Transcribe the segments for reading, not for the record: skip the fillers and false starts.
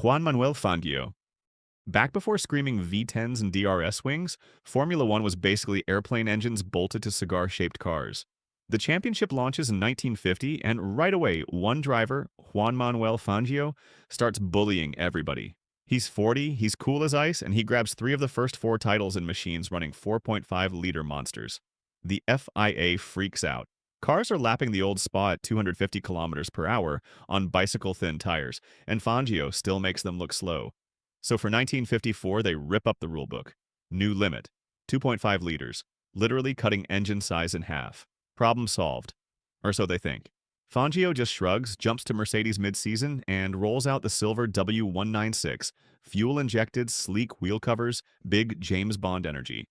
Juan Manuel Fangio. Back before screaming V10s and DRS wings, Formula One was basically airplane engines bolted to cigar-shaped cars. The championship launches in 1950, and right away, one driver, Juan Manuel Fangio, starts bullying everybody. He's 40, he's cool as ice, and he grabs 3 of the first 4 titles in machines running 4.5-liter monsters. The FIA freaks out. Cars are lapping the old Spa at 250 kilometers per hour on bicycle-thin tires, and Fangio still makes them look slow. So for 1954, they rip up the rulebook. New limit, 2.5 liters, literally cutting engine size in half. Problem solved. Or so they think. Fangio just shrugs, jumps to Mercedes mid-season, and rolls out the silver W196, fuel-injected, sleek wheel covers, big James Bond energy.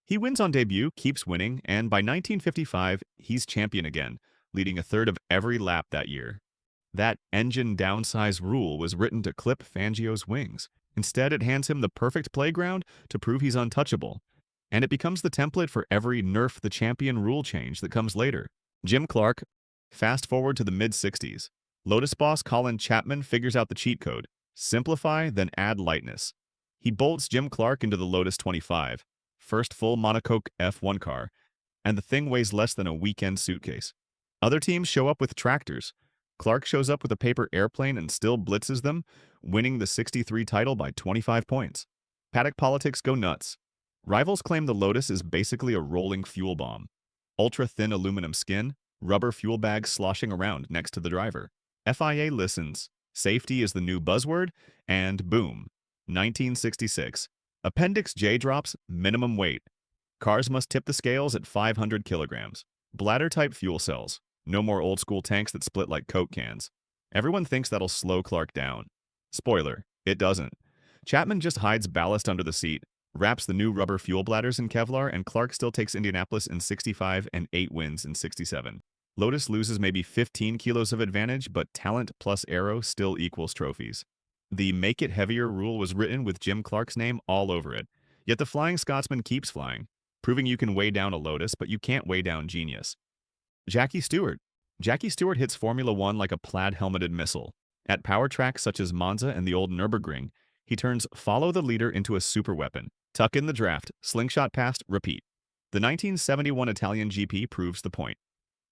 He wins on debut, keeps winning, and by 1955, he's champion again, leading a third of every lap that year. That engine downsize rule was written to clip Fangio's wings. Instead, it hands him the perfect playground to prove he's untouchable. And it becomes the template for every nerf the champion rule change that comes later. Jim Clark, fast forward to the mid-60s. Lotus boss Colin Chapman figures out the cheat code. Simplify, then add lightness. He bolts Jim Clark into the Lotus 25, first full monocoque F1 car, and the thing weighs less than a weekend suitcase. Other teams show up with tractors. Clark shows up with a paper airplane and still blitzes them, winning the 63 title by 25 points. Paddock politics go nuts. Rivals claim the Lotus is basically a rolling fuel bomb. Ultra-thin aluminum skin, rubber fuel bags sloshing around next to the driver. FIA listens. Safety is the new buzzword, and boom. 1966. Appendix J drops, minimum weight. Cars must tip the scales at 500 kilograms. Bladder-type fuel cells. No more old-school tanks that split like Coke cans. Everyone thinks that'll slow Clark down. Spoiler, it doesn't. Chapman just hides ballast under the seat, wraps the new rubber fuel bladders in Kevlar, and Clark still takes Indianapolis in 65 and 8 wins in 67. Lotus loses maybe 15 kilos of advantage, but talent plus aero still equals trophies. The Make It Heavier rule was written with Jim Clark's name all over it. Yet the Flying Scotsman keeps flying, proving you can weigh down a Lotus, but you can't weigh down genius. Jackie Stewart. Jackie Stewart hits Formula One like a plaid-helmeted missile. At power tracks such as Monza and the old Nürburgring, he turns follow the leader into a superweapon. Tuck in the draft, slingshot past, repeat. The 1971 Italian GP proves the point.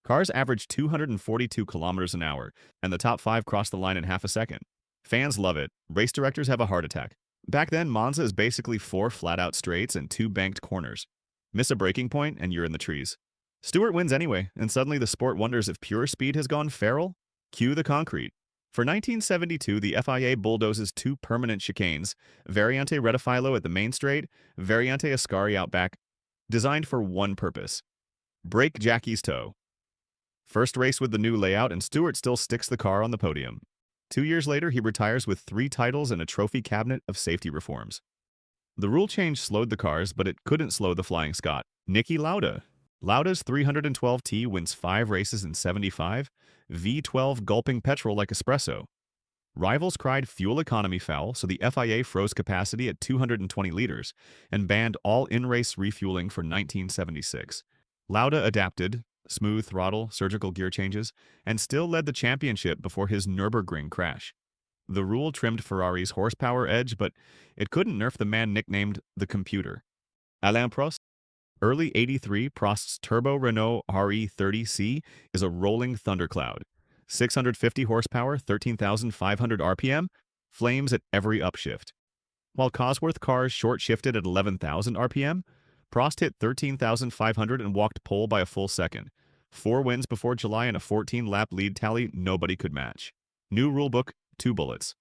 Cars average 242 kilometers an hour, and the top 5 cross the line in half a second. Fans love it. Race directors have a heart attack. Back then, Monza is basically 4 flat-out straights and 2 banked corners. Miss a braking point, and you're in the trees. Stewart wins anyway, and suddenly the sport wonders if pure speed has gone feral? Cue the concrete. For 1972, the FIA bulldozes 2 permanent chicanes, Variante Retifilo at the main straight, Variante Ascari out back, designed for one purpose: break Jackie's toe. First race with the new layout, and Stewart still sticks the car on the podium. 2 years later, he retires with 3 titles and a trophy cabinet of safety reforms. The rule change slowed the cars, but it couldn't slow the Flying Scot, Niki Lauda. Lauda's 312T wins 5 races in 75, V12 gulping petrol like espresso. Rivals cried fuel economy foul, so the FIA froze capacity at 220 liters and banned all in-race refueling for 1976. Lauda adapted, smooth throttle, surgical gear changes, and still led the championship before his Nürburgring crash. The rule trimmed Ferrari's horsepower edge, but it couldn't nerf the man nicknamed the Computer. Alain Prost. Early 83, Prost's turbo Renault RE30C is a rolling thundercloud. 650 horsepower, 13,500 RPM, flames at every upshift. While Cosworth cars short-shifted at 11,000 RPM, Prost hit 13,500 and walked pole by a full second. 4 wins before July and a 14-lap lead tally nobody could match. New rulebook, 2 bullets.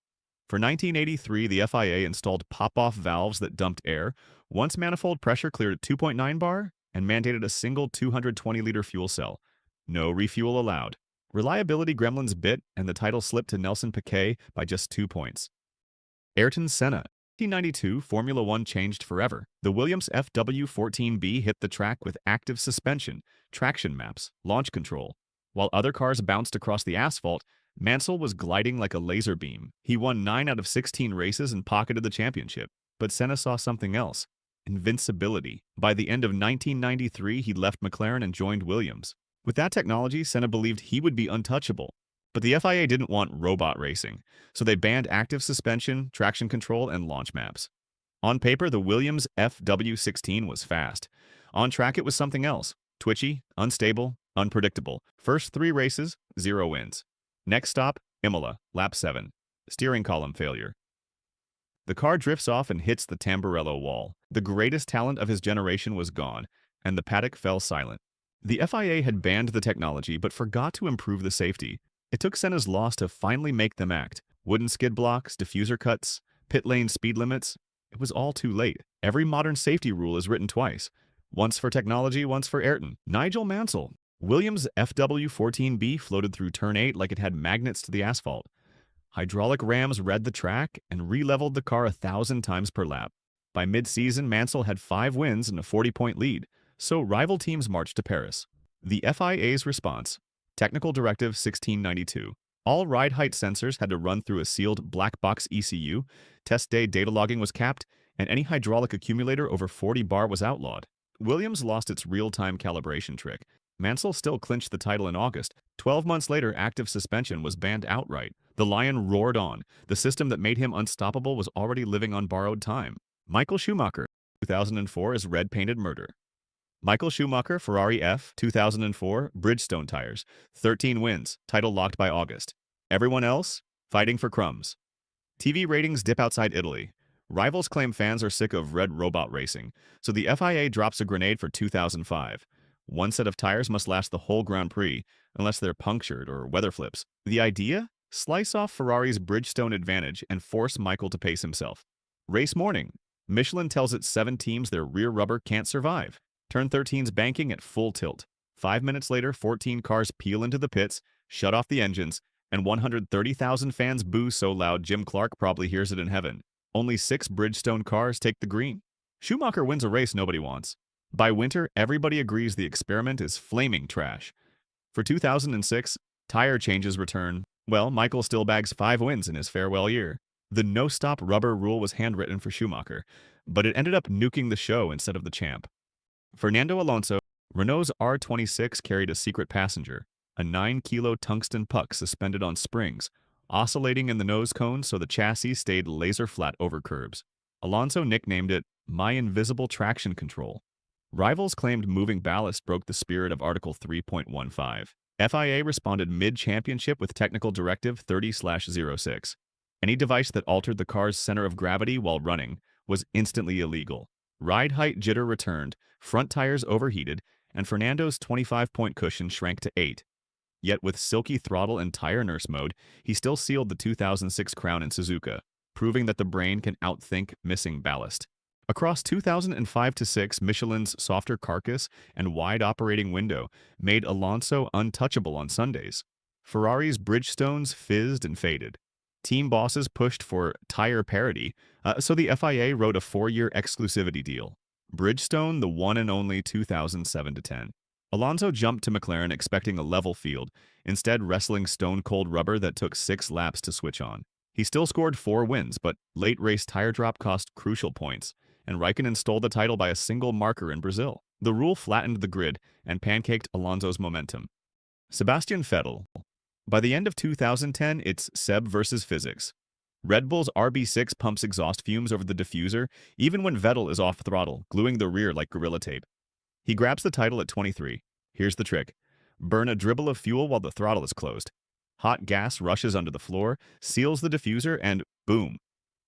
For 1983, the FIA installed pop-off valves that dumped air, once manifold pressure cleared at 2.9 bar, and mandated a single 220-liter fuel cell. No refuel allowed. Reliability gremlins bit, and the title slipped to Nelson Piquet by just 2 points. Ayrton Senna. 1992, Formula One changed forever. The Williams FW14B hit the track with active suspension, traction maps, launch control. While other cars bounced across the asphalt, Mansell was gliding like a laser beam. He won 9 out of 16 races and pocketed the championship. But Senna saw something else: invincibility. By the end of 1993, he left McLaren and joined Williams. With that technology, Senna believed he would be untouchable. But the FIA didn't want robot racing, so they banned active suspension, traction control, and launch maps. On paper, the Williams FW16 was fast. On track, it was something else: twitchy, unstable, unpredictable. First 3 races, 0 wins. Next stop, Imola, lap 7. Steering column failure. The car drifts off and hits the Tamburello wall. The greatest talent of his generation was gone, and the paddock fell silent. The FIA had banned the technology but forgot to improve the safety. It took Senna's loss to finally make them act. Wooden skid blocks, diffuser cuts, pit lane speed limits. It was all too late. Every modern safety rule is written twice. Once for technology, once for Ayrton. Nigel Mansell. Williams' FW14B floated through turn 8 like it had magnets to the asphalt. Hydraulic rams read the track and re-leveled the car 1,000 times per lap. By mid-season, Mansell had 5 wins and a 40-point lead, so rival teams marched to Paris. The FIA's response: Technical Directive 1692. All ride height sensors had to run through a sealed black box ECU, test day data logging was capped, and any hydraulic accumulator over 40 bar was outlawed. Williams lost its real-time calibration trick. Mansell still clinched the title in August. 12 months later, active suspension was banned outright. The Lion roared on. The system that made him unstoppable was already living on borrowed time. Michael Schumacher, 2004, is red-painted murder. Michael Schumacher, Ferrari F, 2004, Bridgestone tires. 13 wins, title locked by August. Everyone else, fighting for crumbs. TV ratings dip outside Italy. Rivals claim fans are sick of red robot racing, so the FIA drops a grenade for 2005. One set of tires must last the whole Grand Prix, unless they're punctured or weather flips. The idea? Slice off Ferrari's Bridgestone advantage and force Michael to pace himself. Race morning. Michelin tells its 7 teams their rear rubber can't survive. Turn 13's banking at full tilt. 5 minutes later, 14 cars peel into the pits, shut off the engines, and 130,000 fans boo so loud Jim Clark probably hears it in heaven. Only 6 Bridgestone cars take the green. Schumacher wins a race nobody wants. By winter, everybody agrees the experiment is flaming trash. For 2006, tire changes return. Well, Michael still bags 5 wins in his farewell year. The no-stop rubber rule was handwritten for Schumacher, but it ended up nuking the show instead of the champ. Fernando Alonso. Renault's R26 carried a secret passenger, a 9-kilo tungsten puck suspended on springs, oscillating in the nose cone so the chassis stayed laser-flat over curbs. Alonso nicknamed it "My Invisible Traction Control." Rivals claimed moving ballast broke the spirit of Article 3.15. FIA responded mid-championship with Technical Directive 30/06. Any device that altered the car's center of gravity while running was instantly illegal. Ride height jitter returned, front tires overheated, and Fernando's 25-point cushion shrank to 8. Yet with silky throttle and tire nurse mode, he still sealed the 2006 crown in Suzuka, proving that the brain can outthink missing ballast. Across 2005 to 6, Michelin's softer carcass and wide operating window made Alonso untouchable on Sundays. Ferrari's Bridgestones fizzed and faded. Team bosses pushed for tire parity, so the FIA wrote a 4-year exclusivity deal. Bridgestone, the one and only 2007 to 10. Alonso jumped to McLaren expecting a level field, instead wrestling stone-cold rubber that took 6 laps to switch on. He still scored 4 wins, but late-race tire drop cost crucial points, and Raikkonen stole the title by a single marker in Brazil. The rule flattened the grid and pancaked Alonso's momentum. Sebastian Vettel. By the end of 2010, it's Seb versus physics. Red Bull's RB6 pumps exhaust fumes over the diffuser, even when Vettel is off throttle, gluing the rear like Gorilla Tape. He grabs the title at 23. Here's the trick. Burn a dribble of fuel while the throttle is closed. Hot gas rushes under the floor, seals the diffuser, and boom!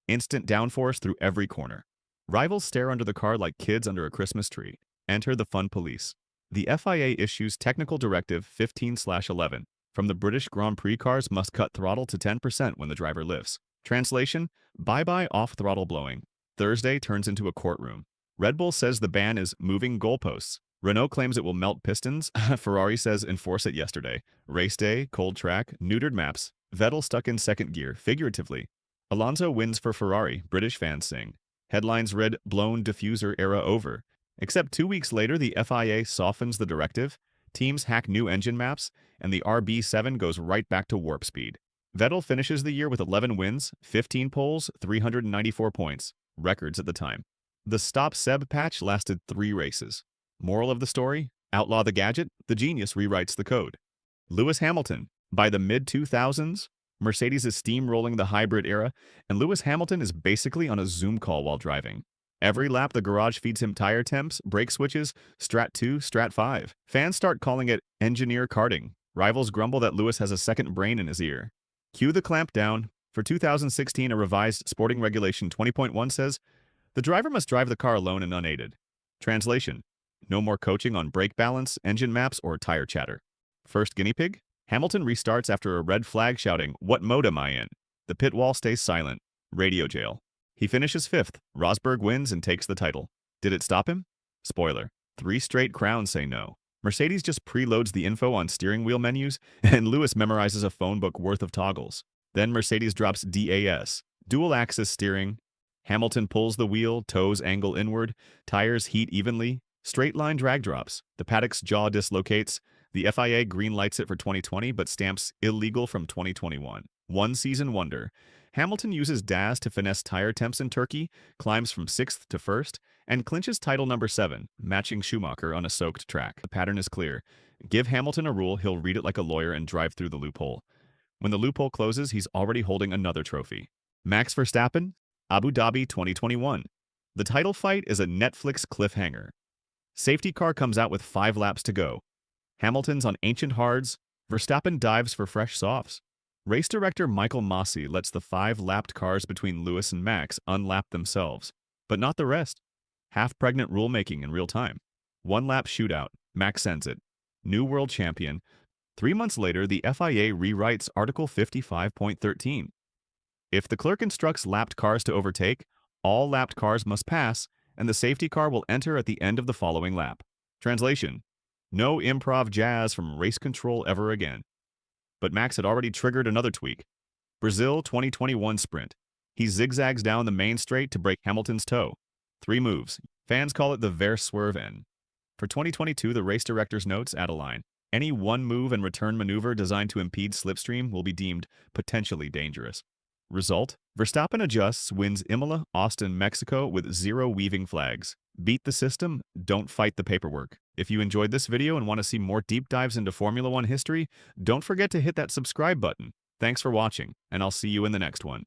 Instant downforce through every corner. Rivals stare under the car like kids under a Christmas tree. Enter the fun police. The FIA issues Technical Directive 15/11. From the British Grand Prix, cars must cut throttle to 10% when the driver lifts. Translation: bye-bye off-throttle blowing. Thursday turns into a courtroom. Red Bull says the ban is moving goalposts. Renault claims it will melt pistons. Ferrari says enforce it yesterday. Race day, cold track, neutered maps. Vettel stuck in second gear, figuratively. Alonso wins for Ferrari, British fans sing. Headlines read, blown diffuser era over. Except 2 weeks later, the FIA softens the directive. Teams hack new engine maps, and the RB7 goes right back to warp speed. Vettel finishes the year with 11 wins, 15 poles, 394 points, records at the time. The Stop Seb patch lasted 3 races. Moral of the story? Outlaw the gadget, the genius rewrites the code. Lewis Hamilton. By the mid-2000s, Mercedes is steamrolling the hybrid era, and Lewis Hamilton is basically on a Zoom call while driving. Every lap, the garage feeds him tire temps, brake switches, Strat 2, Strat 5. Fans start calling it engineer karting. Rivals grumble that Lewis has a second brain in his ear. Cue the clamp down. For 2016, a revised sporting regulation 20.1 says, the driver must drive the car alone and unaided. Translation: no more coaching on brake balance, engine maps, or tire chatter. First guinea pig? Hamilton restarts after a red flag shouting, "What mode am I in?" The pit wall stays silent. Radio jail. He finishes 5th. Rosberg wins and takes the title. Did it stop him? Spoiler: 3 straight crowns say no. Mercedes just preloads the info on steering wheel menus, and Lewis memorizes a phone book worth of toggles. Then Mercedes drops DAS, dual-axis steering. Hamilton pulls the wheel, toes angle inward, tires heat evenly, straight-line drag drops. The paddock's jaw dislocates. The FIA green-lights it for 2020, but stamps illegal from 2021. One-season wonder. Hamilton uses DAS to finesse tire temps in Turkey, climbs from 6th to 1st, and clinches title number 7, matching Schumacher on a soaked track. The pattern is clear. Give Hamilton a rule, he'll read it like a lawyer and drive through the loophole. When the loophole closes, he's already holding another trophy. Max Verstappen, Abu Dhabi 2021. The title fight is a Netflix cliffhanger. Safety car comes out with 5 laps to go. Hamilton's on ancient hards. Verstappen dives for fresh softs. Race director Michael Masi lets the 5-lapped cars between Lewis and Max unlap themselves, but not the rest. Half-pregnant rulemaking in real time. 1-lap shootout. Max sends it. New world champion. 3 months later, the FIA rewrites Article 55.13. If the clerk instructs lapped cars to overtake, all lapped cars must pass, and the safety car will enter at the end of the following lap. Translation: no improv jazz from race control ever again. But Max had already triggered another tweak. Brazil 2021 sprint. He zigzags down the main straight to break Hamilton's toe. 3 moves. Fans call it the Verswerve N. For 2022, the race director's notes add a line. Any one move and return maneuver designed to impede slipstream will be deemed potentially dangerous. Result: Verstappen adjusts, wins Imola, Austin, Mexico with 0 weaving flags. Beat the system, don't fight the paperwork. If you enjoyed this video and want to see more deep dives into Formula One history, don't forget to hit that subscribe button. Thanks for watching, and I'll see you in the next one.